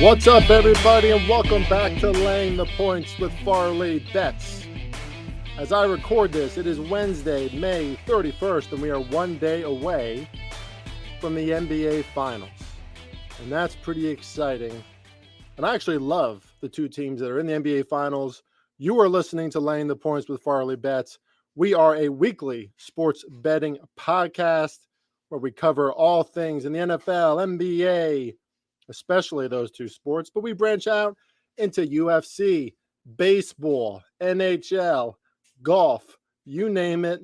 What's up, everybody, and welcome back to Laying the Points with Farley Bets. As I record this, it is Wednesday, May 31st, and we are 1 day away from the NBA Finals. And that's pretty exciting. And I actually love the two teams that are in the NBA Finals. You are listening to Laying the Points with Farley Bets. We are a weekly sports betting podcast where we cover all things in the NFL, NBA, especially those two sports, but we branch out into UFC, baseball, NHL, golf, you name it.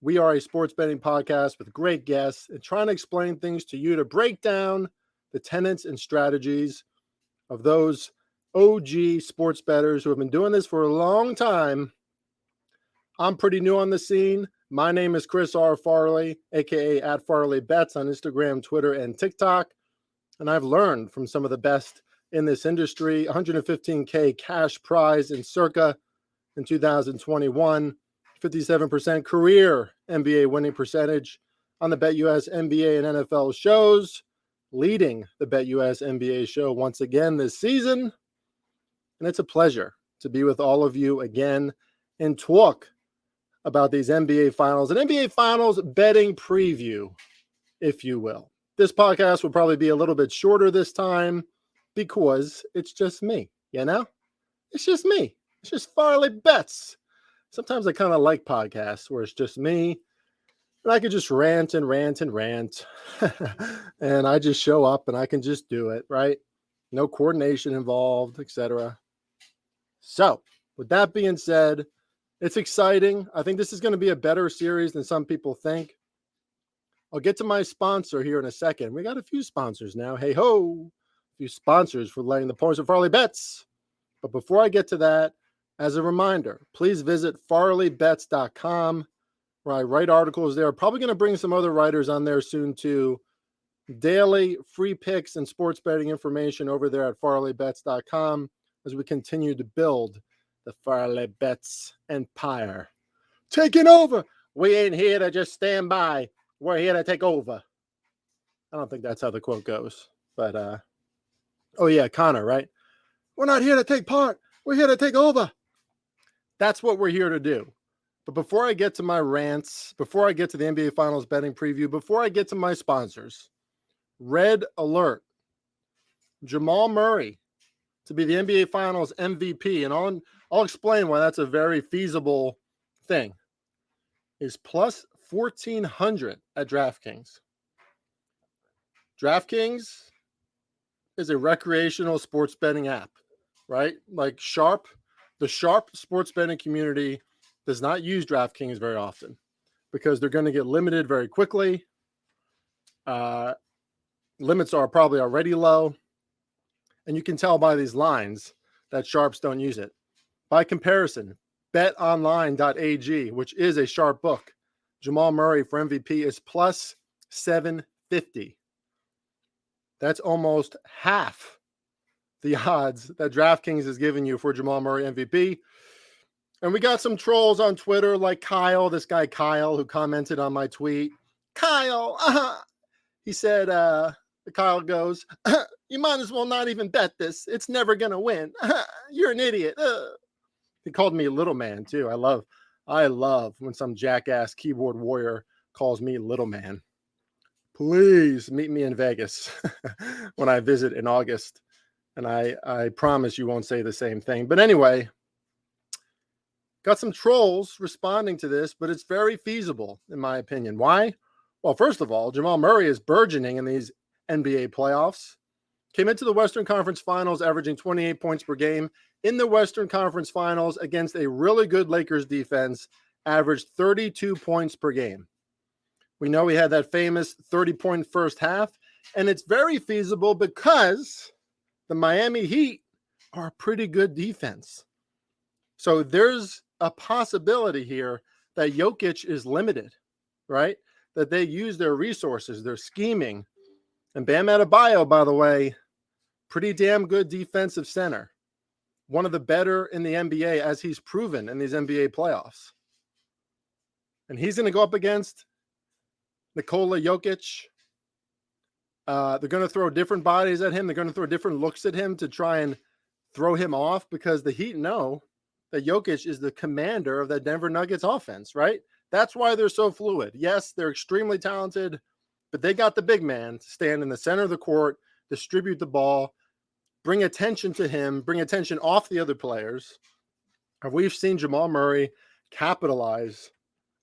We are a sports betting podcast with great guests and trying to explain things to you to break down the tenets and strategies of those OG sports bettors who have been doing this for a long time. I'm pretty new on the scene. My name is Chris R. Farley, aka at Farley Bets on Instagram, Twitter, and TikTok. And I've learned from some of the best in this industry. 115K cash prize in Circa in 2021, 57% career NBA winning percentage on the BetUS NBA and NFL shows, leading the BetUS NBA show once again this season. And it's a pleasure to be with all of you again and talk about these NBA Finals, an NBA Finals betting preview, if you will. This podcast will probably be a little bit shorter this time because it's just me, you know? It's just me. It's just Farley Bets. Sometimes I kind of like podcasts where it's just me and I could just rant and rant and rant. And I just show up and I can just do it, right? No coordination involved, etc. So, with that being said, it's exciting. I think this is going to be a better series than some people think. I'll get to my sponsor here in a second. We got a few sponsors now. Hey ho, a few sponsors for Laying the Points with Farley Bets. But before I get to that, as a reminder, please visit farleybets.com where I write articles there. Probably going to bring some other writers on there soon too. Daily free picks and sports betting information over there at farleybets.com as we continue to build the Farley Bets empire. Taking over. We ain't here to just stand by. We're here to take over. I don't think that's how the quote goes. But, oh yeah, Connor, right? We're not here to take part. We're here to take over. That's what we're here to do. But before I get to my rants, before I get to the NBA Finals betting preview, before I get to my sponsors, red alert. Jamal Murray to be the NBA Finals MVP. And I'll explain why that's a very feasible thing. Is plus 1,400 at DraftKings. DraftKings is a recreational sports betting app, right? Like Sharp, the Sharp sports betting community does not use DraftKings very often because they're going to get limited very quickly. Limits are probably already low. And you can tell by these lines that Sharps don't use it. By comparison, betonline.ag, which is a Sharp book, Jamal Murray for MVP is plus 750. That's almost half the odds that DraftKings is giving you for Jamal Murray MVP. And we got some trolls on Twitter like Kyle, this guy Kyle, who commented on my tweet. Kyle, he said, Kyle goes, you might as well not even bet this. It's never going to win. You're an idiot. He called me little man too. I love when some jackass keyboard warrior calls me little man. Please meet me in Vegas when I visit in August. And I promise you won't say the same thing. But anyway, got some trolls responding to this, but it's very feasible in my opinion. Why? Well, first of all, Jamal Murray is burgeoning in these NBA playoffs. Came into the Western Conference Finals averaging 28 points per game. In the Western Conference Finals against a really good Lakers defense, averaged 32 points per game. We know he had that famous 30-point first half, and it's very feasible because the Miami Heat are a pretty good defense. So there's a possibility here that Jokic is limited, right? That they use their resources, their scheming. And Bam Adebayo, by the way, pretty damn good defensive center. One of the better in the NBA, as he's proven in these NBA playoffs. And he's going to go up against Nikola Jokic. They're going to throw different bodies at him. They're going to throw different looks at him to try and throw him off, because the Heat know that Jokic is the commander of that Denver Nuggets offense, right? That's why they're so fluid. Yes, they're extremely talented, but they got the big man to stand in the center of the court, distribute the ball, bring attention to him, bring attention off the other players. And we've seen Jamal Murray capitalize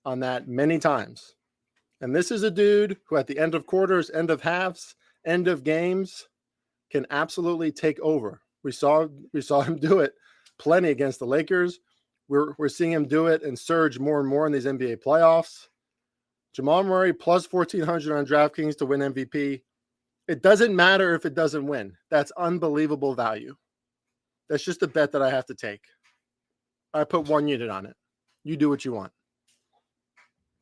on that many times. And this is a dude who at the end of quarters, end of halves, end of games can absolutely take over. We saw him do it plenty against the Lakers. We're seeing him do it and surge more and more in these NBA playoffs. Jamal Murray plus 1,400 on DraftKings to win MVP. It doesn't matter if it doesn't win. That's unbelievable value. That's just a bet that I have to take. I put 1 unit on it. You do what you want.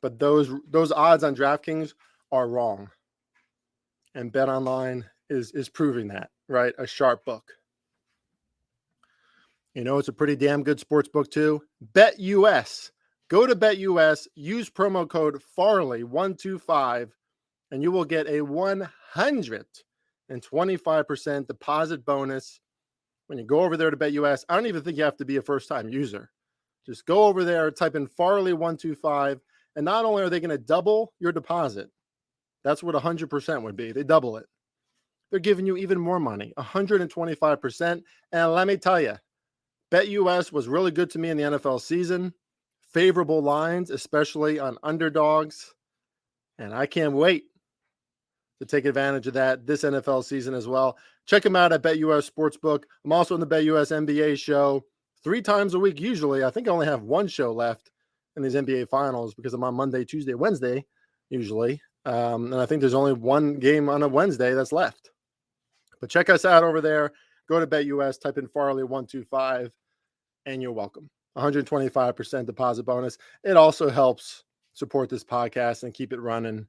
But those odds on DraftKings are wrong. And BetOnline is proving that, right? A sharp book. You know, it's a pretty damn good sports book too. BetUS. Go to BetUS, use promo code Farley125, and you will get a 125% deposit bonus when you go over there to BetUS. I don't even think you have to be a first-time user. Just go over there, type in Farley125, and not only are they going to double your deposit, that's what 100% would be. They double it. They're giving you even more money, 125%. And let me tell you, BetUS was really good to me in the NFL season. Favorable lines, especially on underdogs. And I can't wait to take advantage of that this NFL season as well. Check them out at BetUS Sportsbook. I'm also on the BetUS NBA show 3 times a week usually. I think I only have 1 show left in these NBA finals because I'm on Monday, Tuesday, Wednesday usually. And I think there's only 1 game on a Wednesday that's left. But check us out over there. Go to BetUS, type in Farley125, and you're welcome. 125% deposit bonus. It also helps support this podcast and keep it running.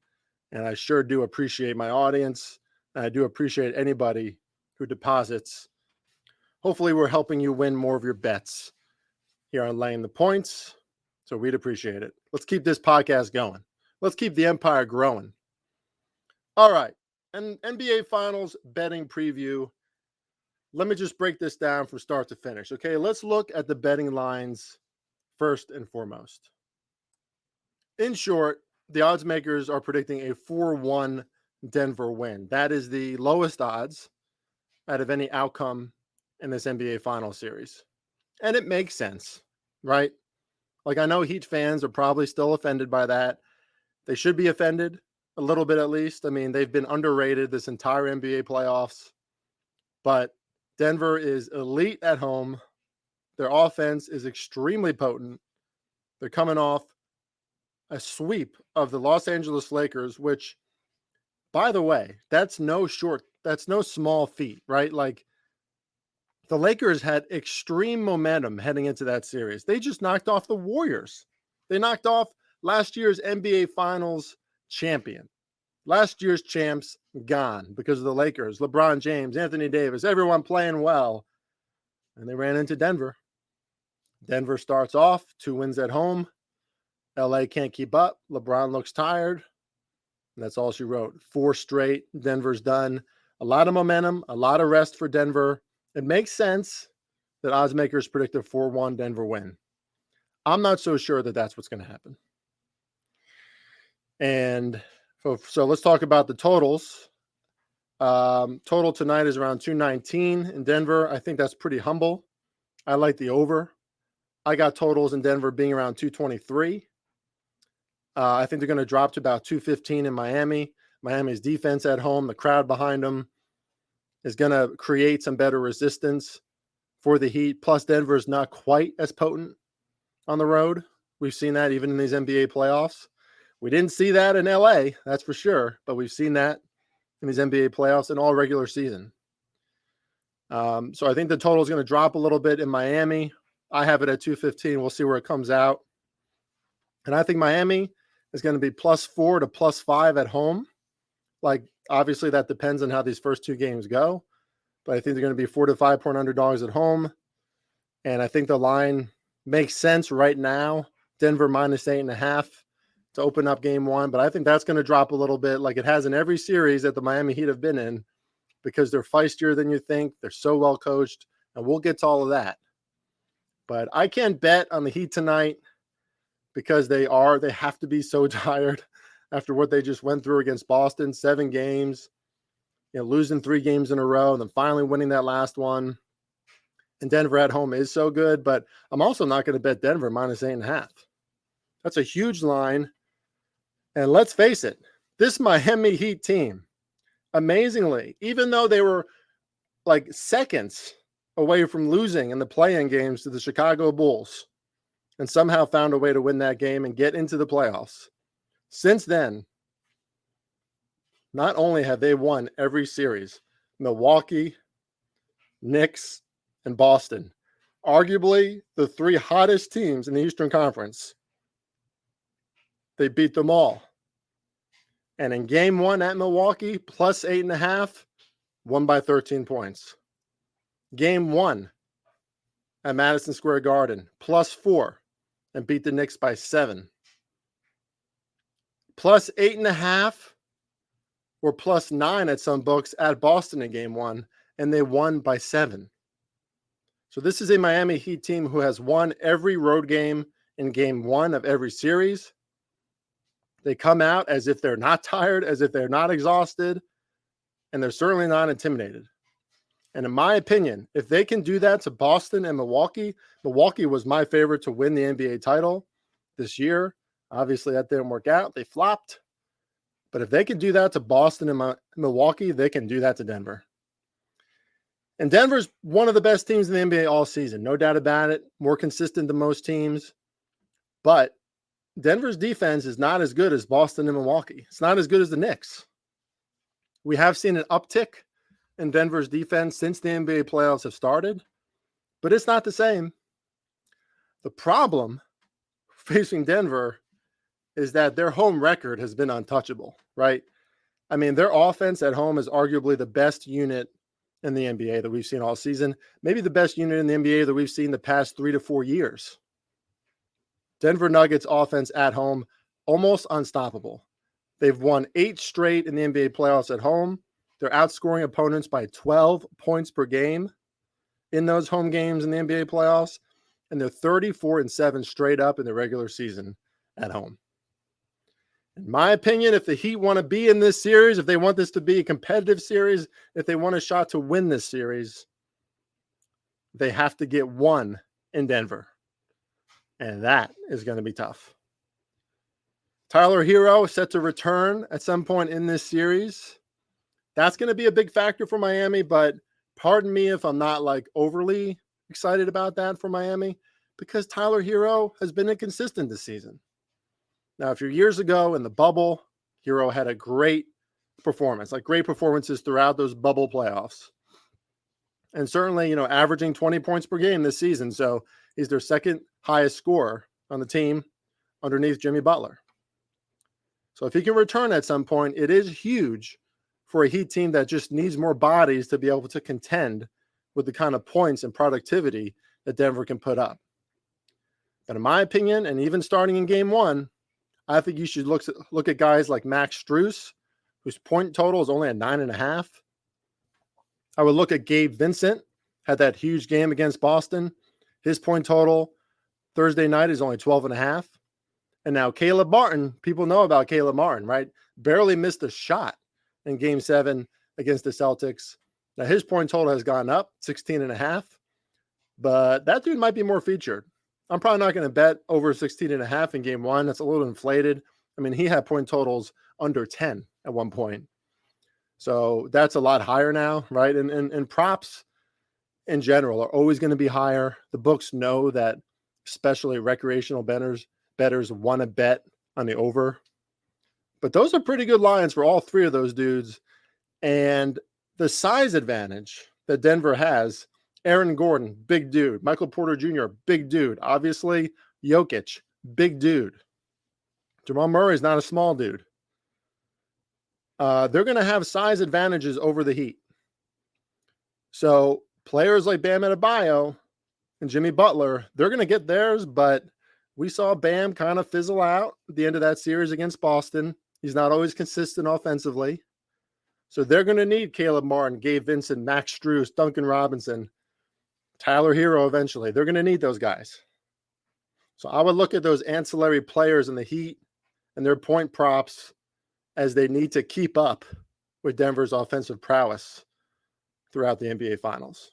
And I sure do appreciate my audience. And I do appreciate anybody who deposits. Hopefully we're helping you win more of your bets here on Laying the Points. So we'd appreciate it. Let's keep this podcast going. Let's keep the empire growing. All right. And NBA Finals betting preview. Let me just break this down from start to finish. Okay, let's look at the betting lines first and foremost. In short, the odds makers are predicting a 4-1 Denver win. That is the lowest odds out of any outcome in this NBA Finals series. And it makes sense, right? Like, I know Heat fans are probably still offended by that. They should be offended a little bit at least. I mean, they've been underrated this entire NBA playoffs. But Denver is elite at home. Their offense is extremely potent. They're coming off a sweep of the Los Angeles Lakers, which, by the way, that's no small feat, right? Like, the Lakers had extreme momentum heading into that series. They just knocked off the Warriors. They knocked off last year's NBA Finals champion. Last year's champs gone because of the Lakers, LeBron James, Anthony Davis, everyone playing well. And they ran into Denver. Denver starts off 2 wins at home. LA can't keep up. LeBron looks tired. And that's all she wrote. 4 straight. Denver's done. A lot of momentum, a lot of rest for Denver. It makes sense that odds makers predict a 4-1 Denver win. I'm not so sure that that's what's going to happen. And so let's talk about the totals. Total tonight is around 219 in Denver. I think that's pretty humble. I like the over. I got totals in Denver being around 223. I think they're going to drop to about 215 in Miami. Miami's defense at home, the crowd behind them, is going to create some better resistance for the Heat. Plus, Denver is not quite as potent on the road. We've seen that even in these NBA playoffs. We didn't see that in LA, that's for sure, but we've seen that in these NBA playoffs and all regular season. So I think the total is going to drop a little bit in Miami. I have it at 215. We'll see where it comes out. And I think Miami is going to be +4 to +5 at home. Like, obviously, that depends on how these first 2 games go. But I think they're going to be 4 to 5 point underdogs at home. And I think the line makes sense right now. Denver -8.5 to open up game one, but I think that's going to drop a little bit like it has in every series that the Miami Heat have been in because they're feistier than you think. They're so well coached, and we'll get to all of that. But I can't bet on the Heat tonight because they have to be so tired after what they just went through against Boston, 7 games, losing 3 games in a row and then finally winning that last one. And Denver at home is so good, but I'm also not going to bet Denver minus 8.5. That's a huge line. And let's face it, this Miami Heat team, amazingly, even though they were like seconds away from losing in the play-in games to the Chicago Bulls and somehow found a way to win that game and get into the playoffs. Since then, not only have they won every series, Milwaukee, Knicks, and Boston, arguably the 3 hottest teams in the Eastern Conference, they beat them all. And in game 1 at Milwaukee, plus 8.5, won by 13 points. Game 1 at Madison Square Garden, plus 4, and beat the Knicks by 7. Plus 8.5 or plus 9 at some books at Boston in game 1, and they won by 7. So this is a Miami Heat team who has won every road game in game 1 of every series. They come out as if they're not tired, as if they're not exhausted, and they're certainly not intimidated. And in my opinion, if they can do that to Boston and Milwaukee, Milwaukee was my favorite to win the NBA title this year. Obviously, that didn't work out. They flopped. But if they can do that to Boston and Milwaukee, they can do that to Denver. And Denver's one of the best teams in the NBA all season. No doubt about it. More consistent than most teams. But Denver's defense is not as good as Boston and Milwaukee. It's not as good as the Knicks. We have seen an uptick in Denver's defense since the NBA playoffs have started, but it's not the same. The problem facing Denver is that their home record has been untouchable, right? I mean, their offense at home is arguably the best unit in the NBA that we've seen all season, maybe the best unit in the NBA that we've seen the past 3 to 4 years. Denver Nuggets offense at home, almost unstoppable. They've won 8 straight in the NBA playoffs at home. They're outscoring opponents by 12 points per game in those home games in the NBA playoffs, and they're 34-7 straight up in the regular season at home. In my opinion, if the Heat want to be in this series, if they want this to be a competitive series, if they want a shot to win this series, they have to get 1 in Denver. And that is going to be tough. Tyler Hero is set to return at some point in this series. That's going to be a big factor for Miami, but pardon me if I'm not like overly excited about that for Miami because Tyler Hero has been inconsistent this season. Now, a few years ago in the bubble, Hero had a great performance, like great performances throughout those bubble playoffs. And certainly, averaging 20 points per game this season. So he's their second highest scorer on the team underneath Jimmy Butler. So if he can return at some point, it is huge for a Heat team that just needs more bodies to be able to contend with the kind of points and productivity that Denver can put up. But in my opinion, and even starting in game 1, I think you should look at guys like Max Strus, whose point total is only at 9.5. I would look at Gabe Vincent, had that huge game against Boston. His point total Thursday night is only 12.5. And now Caleb Martin, people know about Caleb Martin, right? Barely missed a shot in game 7 against the Celtics. Now his point total has gone up 16.5, but that dude might be more featured. I'm probably not going to bet over 16.5 in game 1. That's a little inflated. I mean, he had point totals under 10 at one point. So that's a lot higher now, right? And props in general are always going to be higher. The books know that, especially recreational bettors want to bet on the over. But those are pretty good lines for all 3 of those dudes. And the size advantage that Denver has, Aaron Gordon, big dude. Michael Porter Jr., big dude. Obviously, Jokic, big dude. Jamal Murray is not a small dude. They're going to have size advantages over the Heat. So players like Bam Adebayo and Jimmy Butler, they're going to get theirs, but We saw Bam kind of fizzle out at the end of that series against Boston. He's not always consistent offensively. So they're going to need Caleb Martin, Gabe Vincent, Max Strus, Duncan Robinson, Tyler Hero eventually. They're going to need those guys. So I would look at those ancillary players in the Heat and their point props as they need to keep up with Denver's offensive prowess throughout the NBA Finals.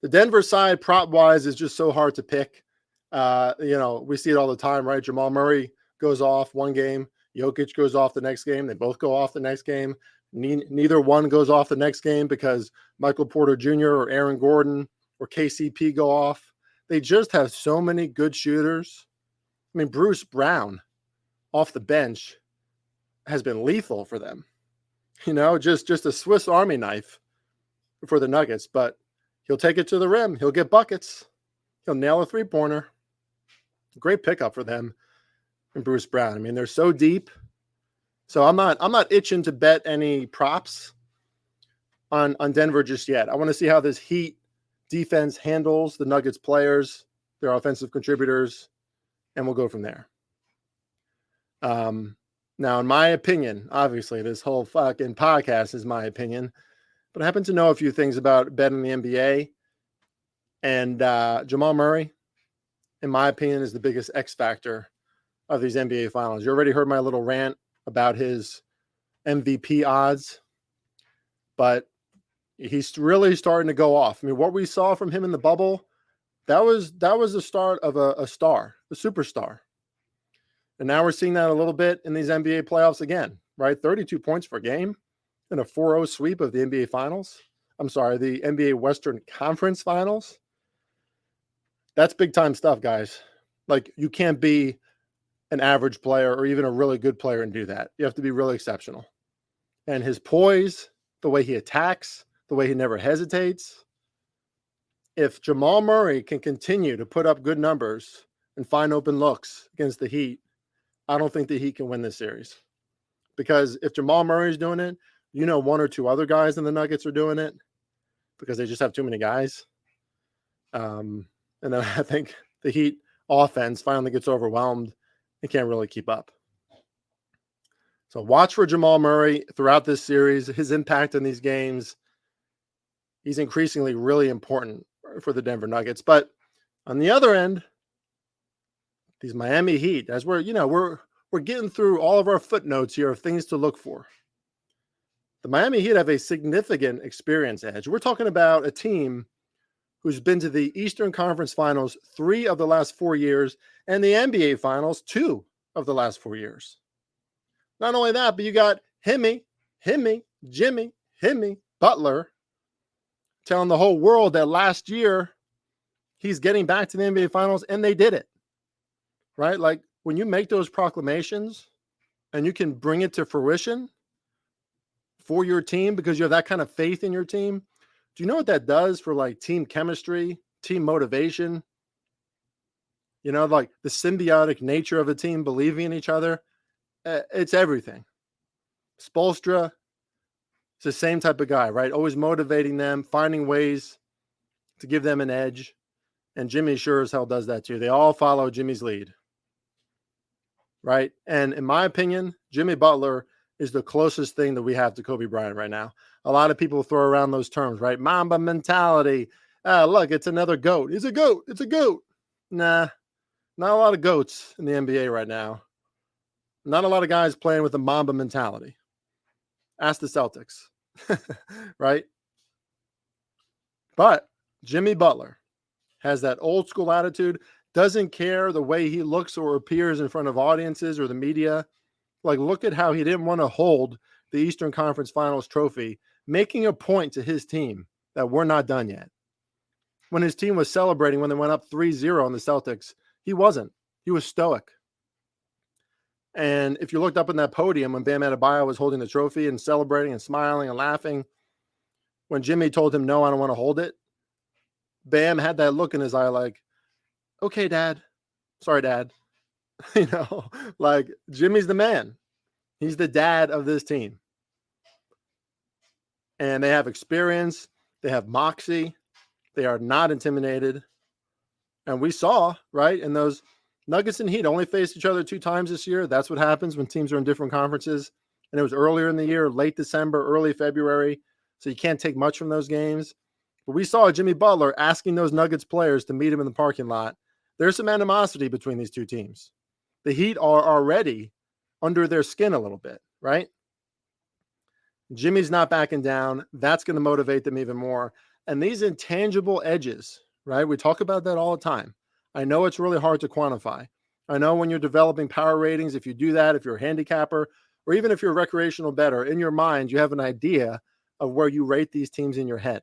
The Denver side, prop-wise, is just so hard to pick. We see it all the time, right? Jamal Murray goes off one game. Jokic goes off the next game. They both go off the next game. Neither one goes off the next game because Michael Porter Jr. or Aaron Gordon or KCP go off. They just have so many good shooters. I mean, Bruce Brown off the bench has been lethal for them. Just a Swiss Army knife for the Nuggets, but he'll take it to the rim. He'll get buckets. He'll nail a three-pointer. Great pickup for them and Bruce Brown. I mean, they're so deep. So I'm not itching to bet any props on Denver just yet. I want to see how this Heat defense handles the Nuggets players, their offensive contributors, and we'll go from there. Now, in my opinion, obviously this whole fucking podcast is my opinion, but I happen to know a few things about betting the NBA. And Jamal Murray, in my opinion, is the biggest X factor of these NBA Finals. You already heard my little rant about his MVP odds, but he's really starting to go off. I mean, what we saw from him in the bubble, that was the start of a star, a superstar. And now we're seeing that a little bit in these NBA playoffs again, right? 32 points per game in a 4-0 sweep of the NBA Finals. I'm sorry, the NBA Western Conference Finals. That's big time stuff, guys. Like, you can't be an average player or even a really good player and do that. You have to be really exceptional. And his poise, the way he attacks, the way he never hesitates. If Jamal Murray can continue to put up good numbers and find open looks against the Heat, I don't think the Heat can win this series. Because if Jamal Murray is doing it, one or two other guys in the Nuggets are doing it because they just have too many guys. And then I think the Heat offense finally gets overwhelmed and can't really keep up. So watch for Jamal Murray throughout this series. His impact in these games, he's increasingly really important for the Denver Nuggets. But on the other end, these Miami Heat, as we're getting through all of our footnotes here of things to look for. The Miami Heat have a significant experience edge. We're talking about a team who's been to the Eastern Conference Finals 3 of the last 4 years and the NBA Finals 2 of the last 4 years. Not only that, but you got Jimmy Butler telling the whole world that last year he's getting back to the NBA Finals, and they did it. Right? Like, when you make those proclamations and you can bring it to fruition for your team because you have that kind of faith in your team, do you know what that does for like team chemistry, team motivation? Like the symbiotic nature of a team believing in each other. It's everything. Spoelstra is the same type of guy, right? Always motivating them, finding ways to give them an edge. And Jimmy sure as hell does that too. They all follow Jimmy's lead. Right? And in my opinion, Jimmy Butler is the closest thing that we have to Kobe Bryant right now. A lot of people throw around those terms, right? Mamba mentality. Look, it's another GOAT. It's a GOAT. It's a GOAT. Nah, not a lot of GOATs in the NBA right now. Not a lot of guys playing with a Mamba mentality. Ask the Celtics, right? But Jimmy Butler has that old school attitude, doesn't care the way he looks or appears in front of audiences or the media. Like, look at how he didn't want to hold the Eastern Conference Finals trophy, making a point to his team that we're not done yet. When his team was celebrating when they went up 3-0 on the Celtics, he wasn't. He was stoic. And if you looked up in that podium when Bam Adebayo was holding the trophy and celebrating and smiling and laughing, when Jimmy told him, no, I don't want to hold it, Bam had that look in his eye like, okay, Dad. Sorry, Dad. Like, Jimmy's the man. He's the dad of this team. And they have experience. They have moxie. They are not intimidated. And we saw, right, in those Nuggets and Heat only faced each other 2 times this year. That's what happens when teams are in different conferences. And it was earlier in the year, late December, early February. So you can't take much from those games. But we saw Jimmy Butler asking those Nuggets players to meet him in the parking lot. There's some animosity between these two teams. The Heat are already under their skin a little bit, right? Jimmy's not backing down. That's going to motivate them even more. And these intangible edges, right? We talk about that all the time. I know it's really hard to quantify. I know when you're developing power ratings, if you do that, if you're a handicapper, or even if you're a recreational bettor, in your mind, you have an idea of where you rate these teams in your head.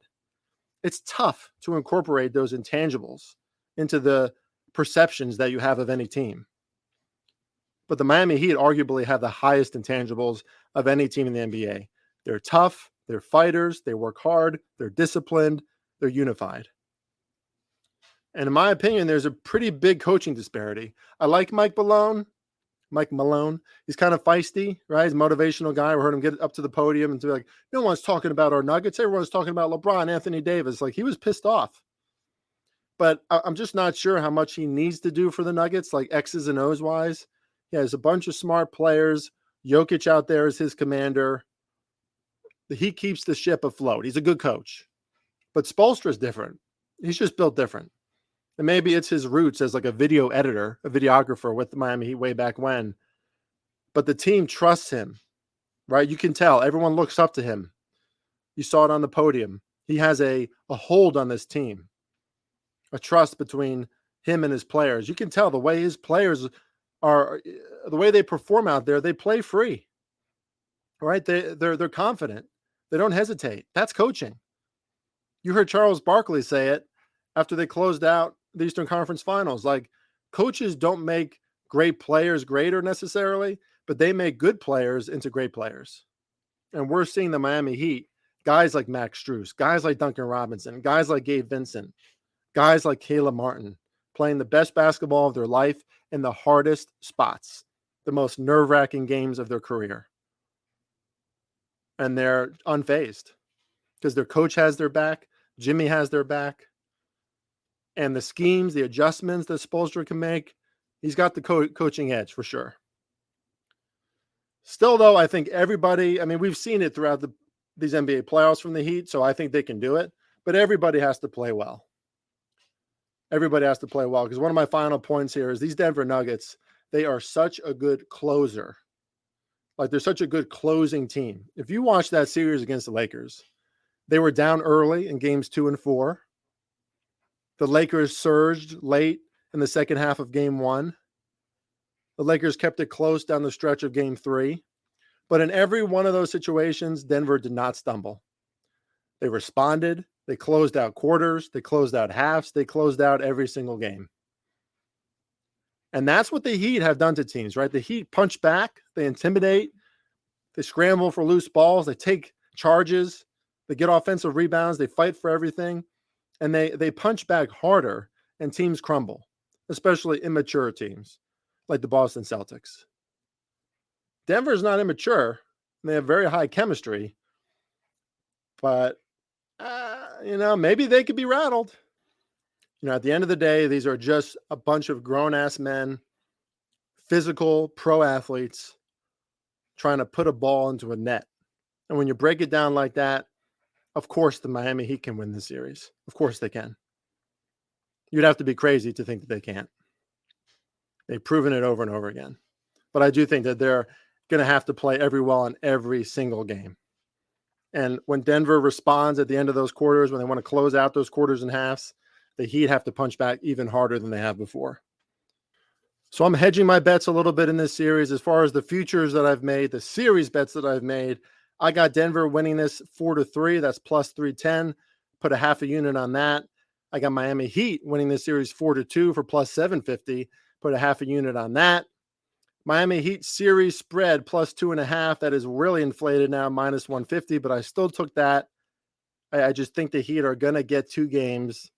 It's tough to incorporate those intangibles into the perceptions that you have of any team. But the Miami Heat arguably have the highest intangibles of any team in the NBA. They're tough, they're fighters, they work hard, they're disciplined, they're unified. And in my opinion, there's a pretty big coaching disparity. I like Mike Malone. He's kind of feisty, right? He's a motivational guy. We heard him get up to the podium and be like, no one's talking about our Nuggets. Everyone's talking about LeBron, Anthony Davis. Like, he was pissed off. But I'm just not sure how much he needs to do for the Nuggets, like X's and O's wise. He has a bunch of smart players. Jokic out there is his commander. He keeps the ship afloat. He's a good coach. But Spoelstra's different. He's just built different. And maybe it's his roots as like a video editor, a videographer with the Miami Heat way back when. But the team trusts him, right? You can tell. Everyone looks up to him. You saw it on the podium. He has a hold on this team, a trust between him and his players. You can tell the way his players are, the way they perform out there, they play free, right? They're confident. They don't hesitate. That's coaching. You heard Charles Barkley say it after they closed out the Eastern Conference Finals. Like, coaches don't make great players greater necessarily, but they make good players into great players. And we're seeing the Miami Heat, guys like Max Strus, guys like Duncan Robinson, guys like Gabe Vincent, guys like Caleb Martin, playing the best basketball of their life in the hardest spots, the most nerve-wracking games of their career. And they're unfazed because their coach has their back, Jimmy has their back, and the schemes, the adjustments that Spoelstra can make, he's got the coaching edge for sure. Still, though, I think everybody, I mean, we've seen it throughout these NBA playoffs from the Heat, so I think they can do it. But everybody has to play well. Everybody has to play well, because one of my final points here is these Denver Nuggets, they are such a good closer. Like, they're such a good closing team. If you watch that series against the Lakers, they were down early in games 2 and 4. The Lakers surged late in the second half of game 1. The Lakers kept it close down the stretch of game 3. But in every one of those situations, Denver did not stumble. They responded. They closed out quarters. They closed out halves. They closed out every single game. And that's what the Heat have done to teams, right? The Heat punch back. They intimidate. They scramble for loose balls. They take charges. They get offensive rebounds. They fight for everything. And they punch back harder, and teams crumble, especially immature teams like the Boston Celtics. Denver's not immature. They have very high chemistry. But, maybe they could be rattled. At the end of the day, these are just a bunch of grown-ass men, physical pro athletes, trying to put a ball into a net. And when you break it down like that, of course the Miami Heat can win this series. Of course they can. You'd have to be crazy to think that they can't. They've proven it over and over again. But I do think that they're going to have to play every well in every single game. And when Denver responds at the end of those quarters, when they want to close out those quarters and halves, the Heat have to punch back even harder than they have before. So I'm hedging my bets a little bit in this series. As far as the futures that I've made, the series bets that I've made, I got Denver winning this 4-3. That's plus 310. Put a half a unit on that. I got Miami Heat winning this series 4-2 for plus 750. Put a half a unit on that. Miami Heat series spread plus 2.5. That is really inflated now, minus 150, but I still took that. I just think the Heat are going to get 2 games.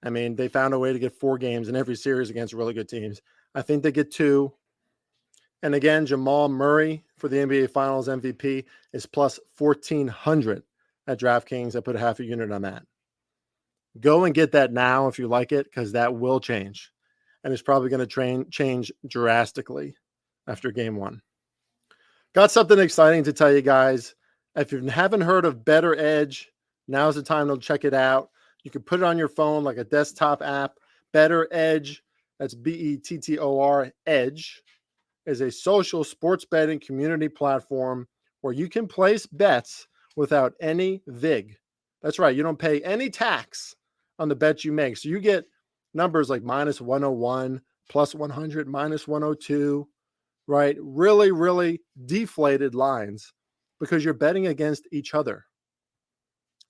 I mean, they found a way to get 4 games in every series against really good teams. I think they get 2. And again, Jamal Murray for the NBA Finals MVP is plus 1,400 at DraftKings. I put a half a unit on that. Go and get that now if you like it, because that will change. And it's probably going to change drastically after game one. Got something exciting to tell you guys. If you haven't heard of Better Edge, now's the time to check it out. You can put it on your phone like a desktop app. Better Edge, that's Bettor Edge, is a social sports betting community platform where you can place bets without any VIG. That's right. You don't pay any tax on the bets you make. So you get numbers like minus 101, plus 100, minus 102, right? Really, really deflated lines because you're betting against each other.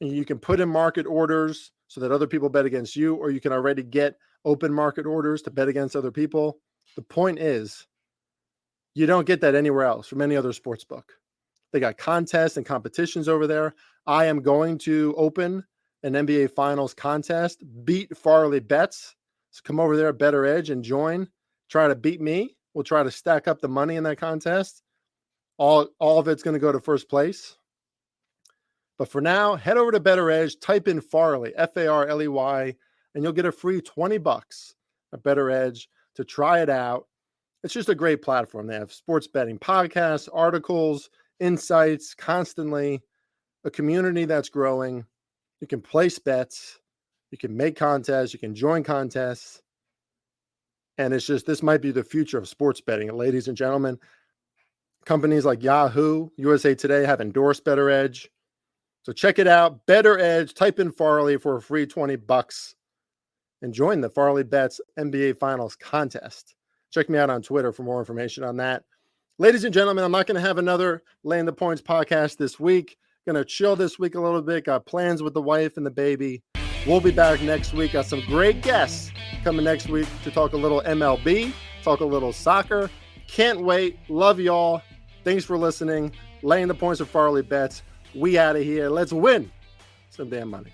And you can put in market orders so that other people bet against you, or you can already get open market orders to bet against other people. The point is, you don't get that anywhere else from any other sports book. They got contests and competitions over there. I am going to open an NBA Finals contest, beat Farley Bets. So come over there at Better Edge and join. Try to beat me. We'll try to stack up the money in that contest. All of it's going to go to first place. But for now, head over to Better Edge, type in Farley, Farley, and you'll get a free $20 at Better Edge to try it out. It's just a great platform. They have sports betting podcasts, articles, insights constantly, a community that's growing. You can place bets, you can make contests, you can join contests. And it's just, this might be the future of sports betting. And ladies and gentlemen, companies like Yahoo, USA Today have endorsed Better Edge. So check it out, Better Edge, type in Farley for a free $20 and join the Farley Bets NBA Finals contest. Check me out on Twitter for more information on that. Ladies and gentlemen, I'm not going to have another Laying the Points podcast this week. Going to chill this week a little bit. Got plans with the wife and the baby. We'll be back next week. Got some great guests coming next week to talk a little MLB, talk a little soccer. Can't wait. Love y'all. Thanks for listening. Laying the Points with Farley Bets. We out of here. Let's win some damn money.